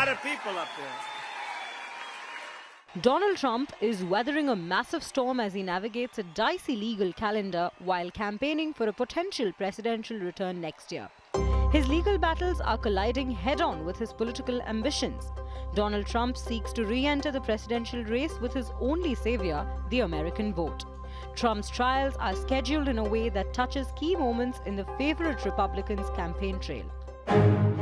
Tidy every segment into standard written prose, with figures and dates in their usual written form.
lot of people up there. Donald Trump is weathering a massive storm as he navigates a dicey legal calendar while campaigning for a potential presidential return next year. His legal battles are colliding head-on with his political ambitions. Donald Trump seeks to re-enter the presidential race with his only savior, the American vote. Trump's trials are scheduled in a way that touches key moments in the favorite Republicans' campaign trail.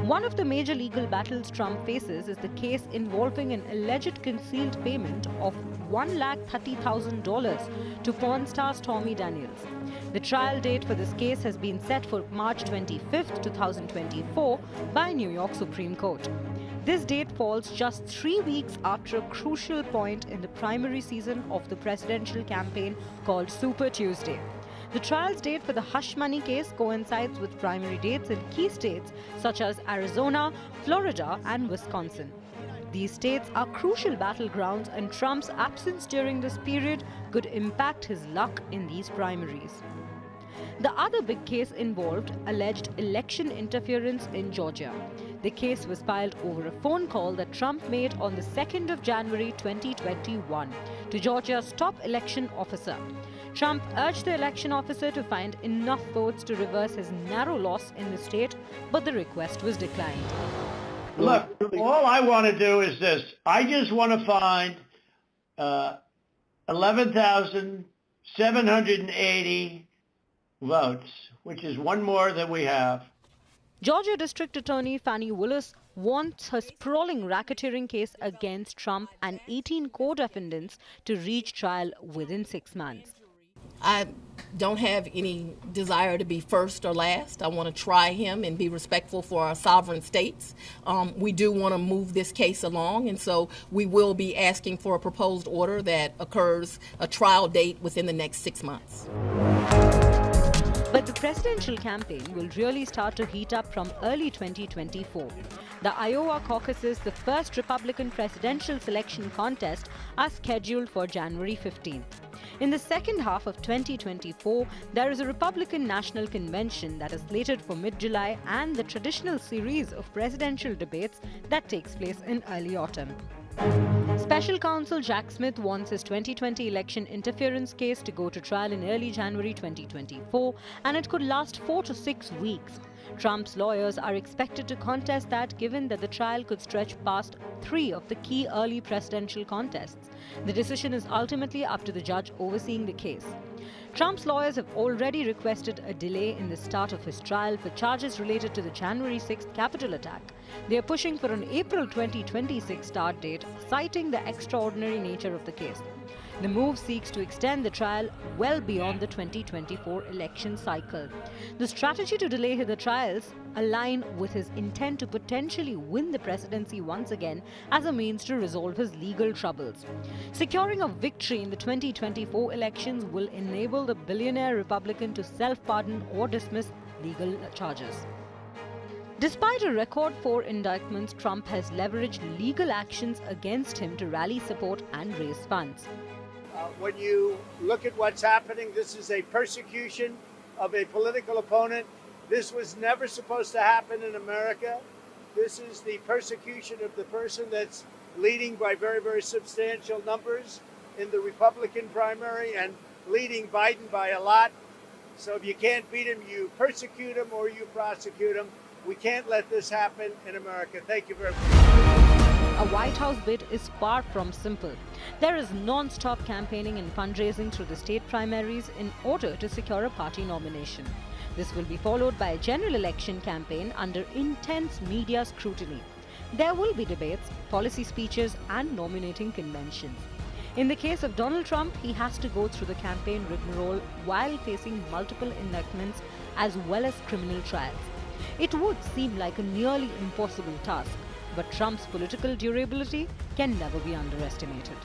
One of the major legal battles Trump faces is the case involving an alleged concealed payment of $130,000 to porn star Stormy Daniels. The trial date for this case has been set for March 25, 2024 by New York Supreme Court. This date falls just 3 weeks after a crucial point in the primary season of the presidential campaign called Super Tuesday. The trial's date for the hush money case coincides with primary dates in key states such as Arizona, Florida, and Wisconsin. These states are crucial battlegrounds, and Trump's absence during this period could impact his luck in these primaries. The other big case involved alleged election interference in Georgia. The case was filed over a phone call that Trump made on the 2nd of January 2021 to Georgia's top election officer. Trump urged the election officer to find enough votes to reverse his narrow loss in the state, but the request was declined. Look, all I want to do is this. I just want to find 11,780 votes, which is one more than we have. Georgia District Attorney Fannie Willis wants her sprawling racketeering case against Trump and 18 co-defendants to reach trial within 6 months. I don't have any desire to be first or last. I want to try him and be respectful for our sovereign states. We do want to move this case along, and so we will be asking for a proposed order that occurs a trial date within the next 6 months. But the presidential campaign will really start to heat up from early 2024. The Iowa caucuses, the first Republican presidential selection contest, are scheduled for January 15th. In the second half of 2024, there is a Republican National Convention that is slated for mid-July and the traditional series of presidential debates that takes place in early autumn. Special counsel Jack Smith wants his 2020 election interference case to go to trial in early January 2024, and it could last 4 to 6 weeks. Trump's lawyers are expected to contest that, given that the trial could stretch past 3 of the key early presidential contests. The decision is ultimately up to the judge overseeing the case. Trump's lawyers have already requested a delay in the start of his trial for charges related to the January 6th Capitol attack. They are pushing for an April 2026 start date, citing the extraordinary nature of the case. The move seeks to extend the trial well beyond the 2024 election cycle. The strategy to delay the trials align with his intent to potentially win the presidency once again as a means to resolve his legal troubles. Securing a victory in the 2024 elections will enable the billionaire Republican to self-pardon or dismiss legal charges. Despite a record 4 indictments, Trump has leveraged legal actions against him to rally support and raise funds. When you look at what's happening, this is a persecution of a political opponent. This was never supposed to happen in America. This is the persecution of the person that's leading by very, very substantial numbers in the Republican primary and leading Biden by a lot. So if you can't beat him, you persecute him or you prosecute him. We can't let this happen in America. Thank you very much. A White House bid is far from simple. There is non-stop campaigning and fundraising through the state primaries in order to secure a party nomination. This will be followed by a general election campaign under intense media scrutiny. There will be debates, policy speeches, and nominating conventions. In the case of Donald Trump, he has to go through the campaign rigmarole while facing multiple indictments as well as criminal trials. It would seem like a nearly impossible task, but Trump's political durability can never be underestimated.